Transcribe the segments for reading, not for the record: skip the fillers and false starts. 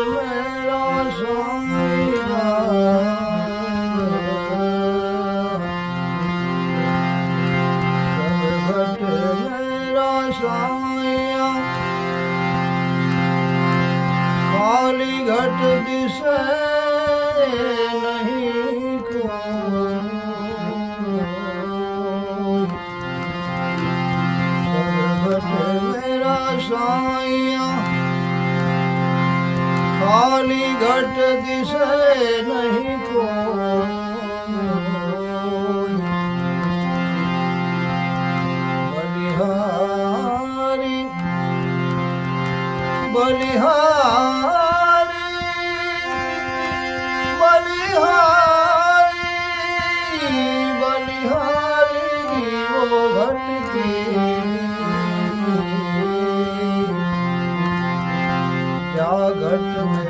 मेरा साया सब घट मेरा साया खाली घट दिसे नहीं कोई मेरा साया खाली घट दिसे नहीं कोई बलिहारी बलिहारी बलिहारी बलिहारी वो भटकी क्या घट में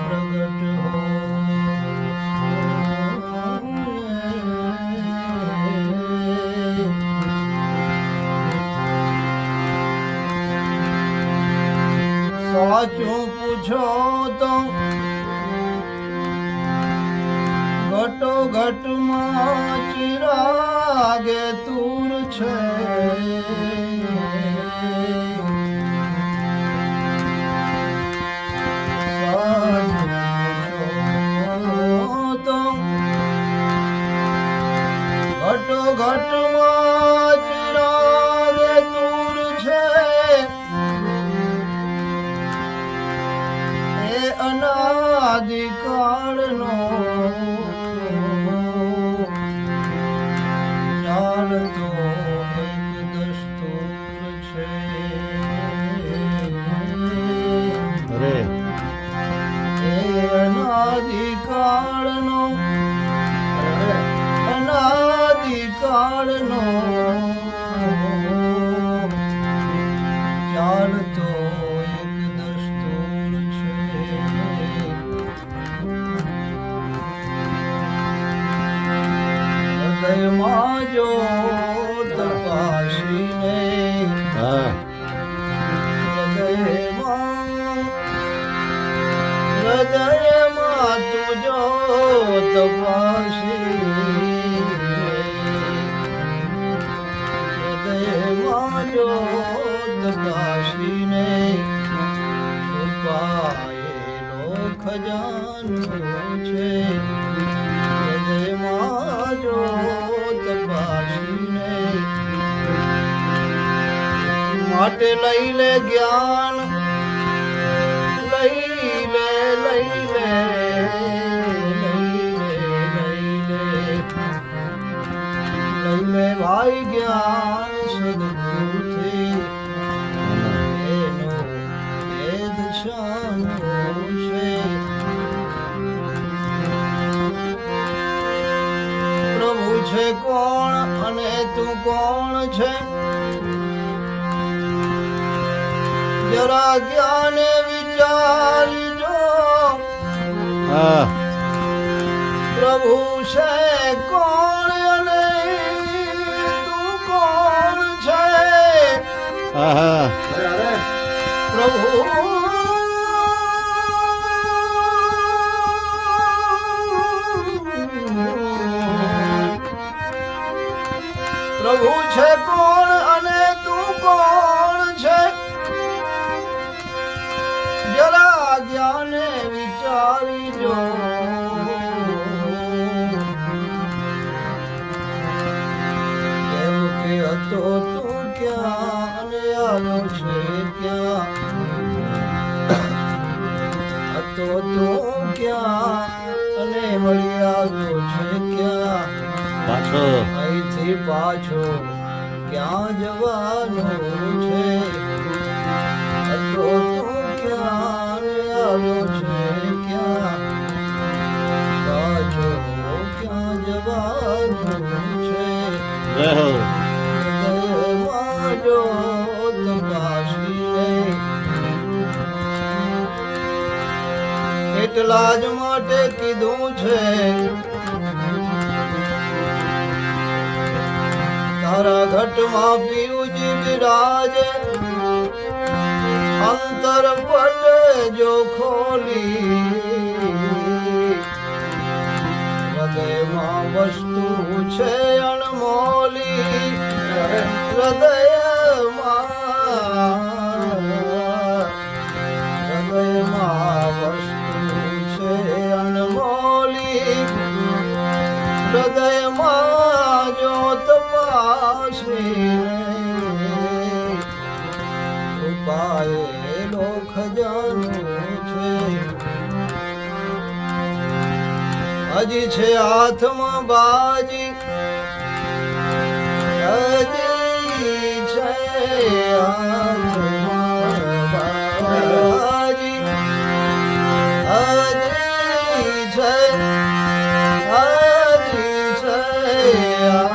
प्रगट हो साचू पूछो तो घटो घट में चिरागे तूर छे घटो घट में चिरागे तूर छे ए अनादि काल नो चालतो एक दस्तूर छे अरे ए अनादि काल नो કાળનો ચાલતો એક દસ્તુર છે હૃદયમાં જો તપાસીને હૃદયમાં તું જો તપાસી તપાસીને છુપાયેલો ખજાનો છે હૃદયમાં જો તપાસીને માટે લઈ લે જ્ઞાન લઈ લે લઈ લે લઈ લે ભાઈ જ્ઞાન સદગુરુથી એનો ભેદ શાનો છે પ્રભુ છે કોણ અને તું કોણ છે જરા જ્ઞાને વિચારી જો પ્રભુ છે કોણ અને તું કોણ છે પ્રભુ પ્રભુ છે કોણ અને તું કોણ છે જરા જ્ઞાને વિચારી જો કેમ કે હતો તું ક્યાં અને આવ્યો છે ક્યાં હતો તું ક્યાં અને મળી આવ્યો છે ક્યાં પાછો અહીંથી પાછો ક્યાં જવાનું છે હતો તું ક્યાં આવ્યો છે ક્યાં પાછો ક્યાં જવાનું છે જો તપાસીને એટલા જ માટે કીધું છે તારા ઘટમાં પિયુજી બિરાજે અંત અંતર પટ જો ખોલી હૃદયમાં વસ્તુ છે અણમોલી હૃદયમાં વસ્તુ છે અણમોલી હૃદયમાં જો તપાસીને છુપાયેલો ખજાનો છે હજી છે હાથમાં બાજી હજી છે હાથમાં બાજી હજી છે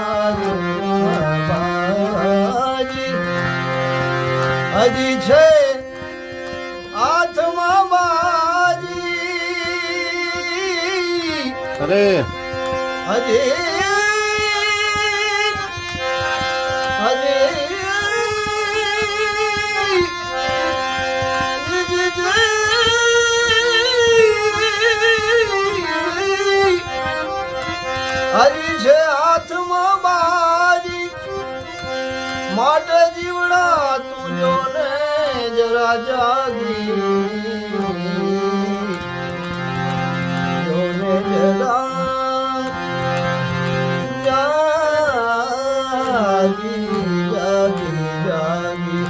હાથમાં બાજી હજી છે હાથમાં બાજી અરે હજી છે હાથમાં બાજી માટે જીવડા તું જો ને જરા જાગી જોને જરા જાગી જાગી જાગી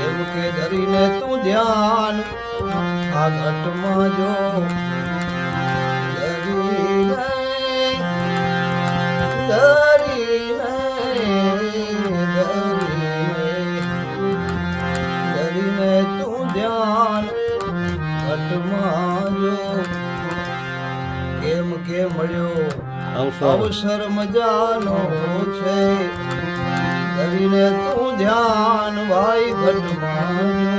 એમ કે ધરીને તું ધ્યાન આ ઘટમાં જો ધરીને તું ધ્યાન ઘટમાં જો કેમ કે મળ્યો અવસર મજાનો છે ધરીને તું ધ્યાન ભાઈ ઘટમાં જો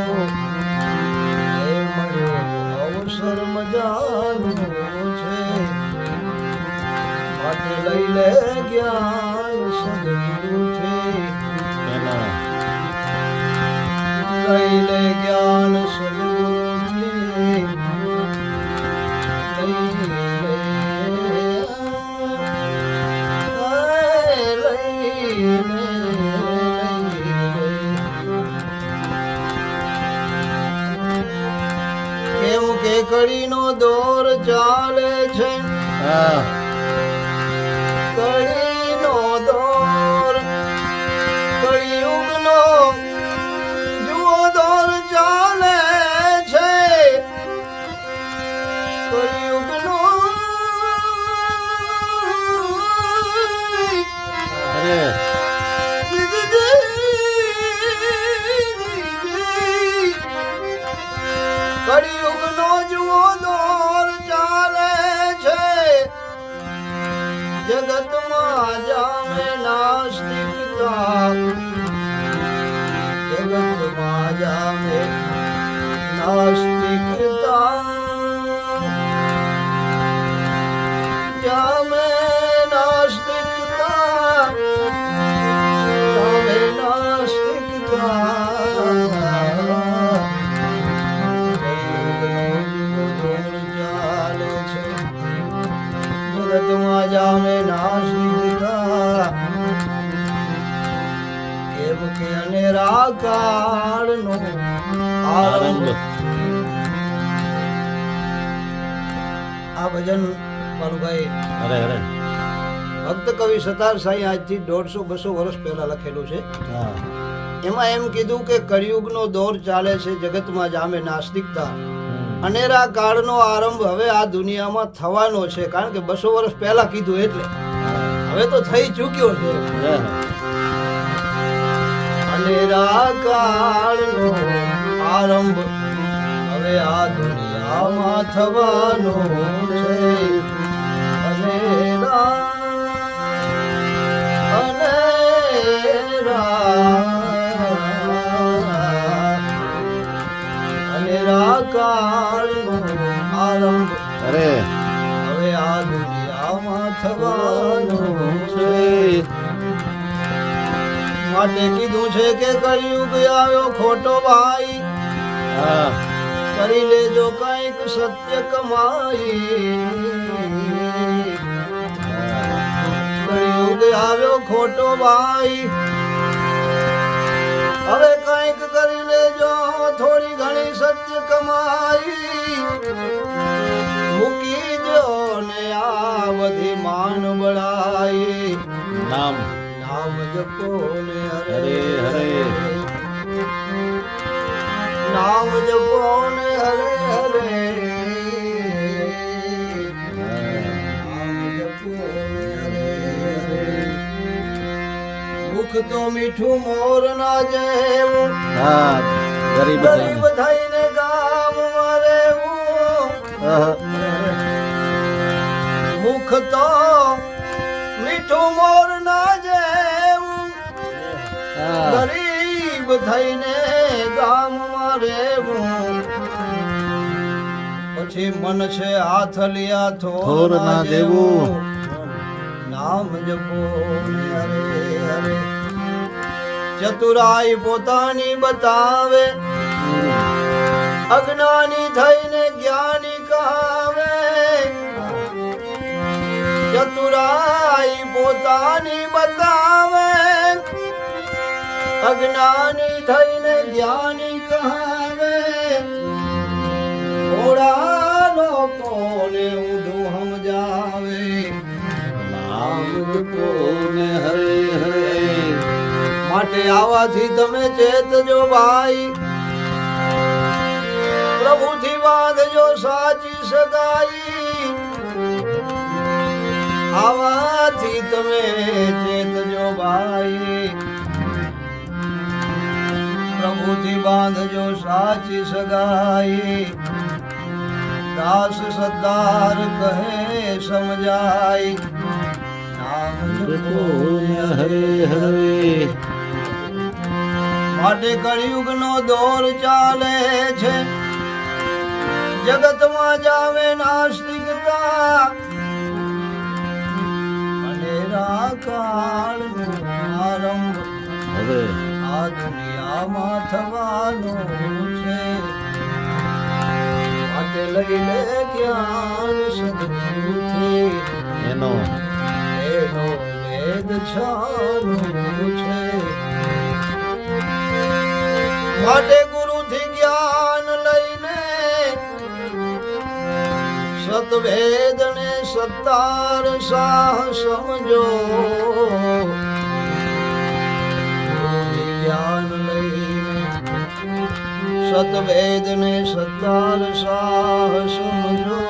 એ મળ્યો અવસર મજાનો છે માટે લઈ લે જ્ઞાન સદગુરુ છે લઈ લે જ્ઞાન સદગુરુ છે કેમ કે કડીનો દોર ચાલે છે કળીનો દોર કળિયુગનો જુઓ દોર ચાલે છે કળિયુગનો કળિયુગનો જુઓ દોર ચાલે છે જગતમાં જામે નાસ્તિકતા જગતમાં જામે નાસ્તિકતા જામે નાસ્તિકતા જામે નાસ્તિકતા જગતમાં જામે નાસ્તિકતા કેમ કે અનેરા કાળનો આરંભ આ ભજન મારુભાઈ ભક્ત કવિ સતાર સાંઈ આજથી 150-200 વર્ષ પહેલા લખેલું છે એમાં એમ કીધું કે કળિયુગનો દોર ચાલે છે જગતમાં જામે નાસ્તિકતા અનેરા કાળનો આરંભ હવે આ દુનિયામાં થવાનો છે કારણ કે 200 વર્ષ પહેલા કીધું એટલે હવે તો થઈ ચૂક્યો છે અનેરા કાળનો આરંભ હવે આ દુનિયામાં થવાનો છે અનેરા કાળનો આરંભ હવે આ દુનિયામાં થવાનો છે માટે કીધું છે કે કળિયુગ આવ્યો ખોટો ભાઈ, હા કરી લેજો કઈક સત્ય કમાઈ. કળિયુગ આવ્યો ખોટો ભાઈ, હવે કઈક કરી લેજો થોડી ઘણી સત્ય કમાઈ. મૂકી દો ને આ બધી માન બળાઈ, નામ નામ જપો ને હરે હરે. નામ જપો ને હરે હરે. નામ જપો ને હરે હરે. મુખ તો મીઠું મોર ના જેવું, હા ગરીબ ગરીબ થઈને ગામ રહેવું. મુખ તો મીઠું મોર ના જેવું, ગરીબ થઈને ગામમાં રહેવું. પછી મન છે હાથ લિયા થોર ના દેવું. નામ જપો ને હરે હરે. ચતુરાઈ પોતાની બતાવે, અજ્ઞાની થઈને જ્ઞાની કહાવે. ચતુરાઈ પોતાની બતાવે, અજ્ઞાની થઈને જ્ઞાની કહાવે. થોડા લોકોને ઊંધું સમજાવે. નામ જપો ને હરે હરે. માટે આવાથી તમે ચેતજો ભાઈ, પ્રભુથી બાંધજો સાચી સગાઈ. આવાથી તમે ચેતજો ભાઈ, પ્રભુથી બાંધજો સાચી સગાઈ. દાસ સદ્દાર કહે સમજાય, નામ જપો ને હરે હરે. માટે કળિયુગ નો દોર ચાલે છે, જગતમાં જાવે નાસ્તિકતા. અનેરા કાળનો આરંભ હવે આ દુનિયામાં થવાનો છે. માટે લઈ લે જ્ઞાન સદગુરુથી, એનો એનો વેદ છાનું છે. માટે ગુરુથી જ્ઞાન લઈને સતવેદ ને સત્તાર સાહ સમજો. ગુરુથી જ્ઞાન લઈને સતવેદ ને સત્તાર સાહ સમજો.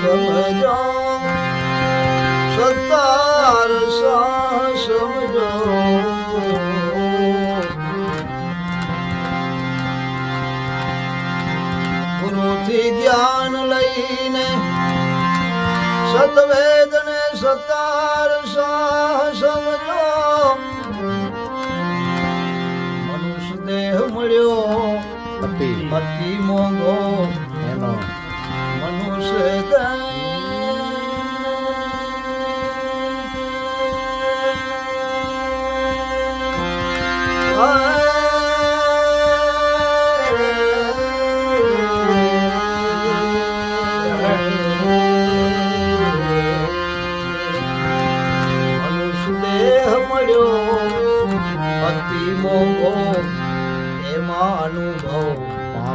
સમજો સત્તાર સાહ સમજો. ગુરુથી જ્ઞાન લઈને સતવેદ ને સત્તાર સાહ સમજો. મનુષ્ય દેહ મળ્યો અતિ અતિ મોંઘો, એનો મનુષ્ય દેહ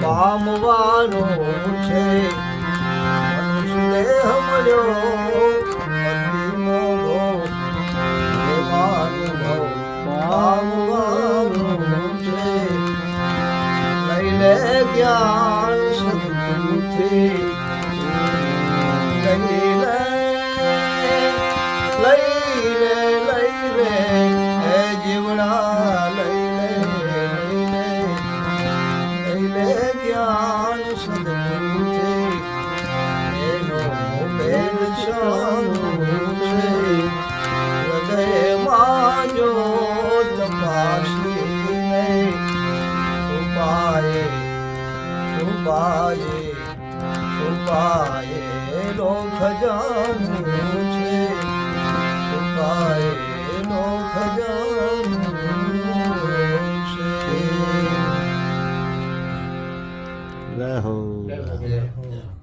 પામવાનો છે. મનુષ્ય દેહ મળ્યો અતિ મોંઘો, એમાં અનુભવ પામવાનો છે. લઈ લે જ્ઞાન સદગુરુથી, લઈ લે હે જીવડા. લઈ લે જ્ઞાન સદગુરુથી, એનો વેદ છાનું છે. હૃદયમાં જ્યોત પાસીને છુપાયે છુપાયેલો ખજાનો છે. છુપાયેલો ખજાનો જય હો જય હો.